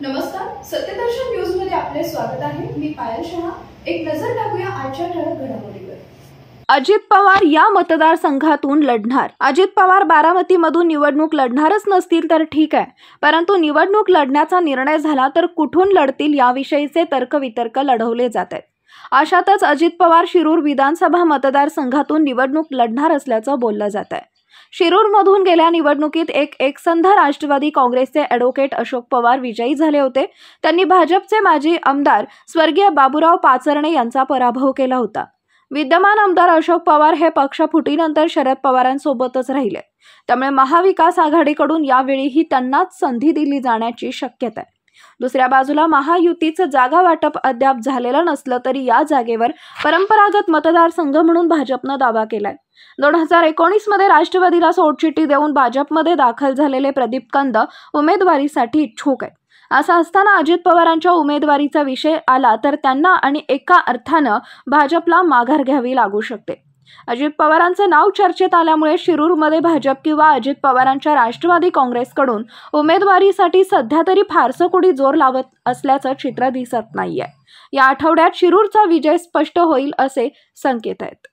नमस्कार, सत्यदर्शन न्यूज मध्ये आपले स्वागत आहे। मी पायल शहा। एक नजर टाकूया आजच्या ठळक घडामोडीवर। अजित पवार या मतदारसंघातून लढणार। अजित पवार बारामतीमधून निवडणूक लढणारच नसतील तर ठीक आहे, परंतु निवडणूक लढण्याचा निर्णय झाला तर कुठून लढतील याविषयीचे तर्कवितर्क लढवले जात आहेत। अशातच अजित पवार शिरूर विधानसभा मतदारसंघातून निवडणूक लढणार असल्याचं बोललं जात आहे। शिरूरमधून गेल्या निवडणुकीत एकसंध राष्ट्रवादी काँग्रेसचे ॲडव्होकेट अशोक पवार विजयी झाले होते। त्यांनी भाजपचे माजी आमदार स्वर्गीय बाबूराव पाचरणे यांचा पराभव केला होता। विद्यमान आमदार अशोक पवार हे पक्षफुटीनंतर शरद पवारांसोबतच राहिले, त्यामुळे महाविकास आघाडीकडून यावेळीही त्यांनाच संधी दिली जाण्याची शक्यता आहे। दुसऱ्या बाजूला महायुतीचं जागा वाटप अद्याप झालेलं नसलं तरी या जागेवर परंपरागत मतदारसंघ म्हणून भाजपनं दावा केलाय। 2019 मध्ये राष्ट्रवादीला सोडचिठ्ठी देऊन भाजपमध्ये दाखल झालेले प्रदीप कंद उमेदवारीसाठी इच्छुक आहेत। असं असताना अजित पवारांच्या उमेदवारीचा विषय आला तर त्यांना आणि एका अर्थानं भाजपला माघार घ्यावी लागू शकते। अजित पवारांचं नाव चर्चेत आल्यामुळे शिरूरमध्ये भाजप किंवा अजित पवारांच्या राष्ट्रवादी काँग्रेसकडून उमेदवारीसाठी सध्या तरी फारसं कुणी जोर लावत असल्याचं चित्र दिसत नाहीये। या आठवड्यात शिरूरचा विजय स्पष्ट होईल असे संकेत आहेत।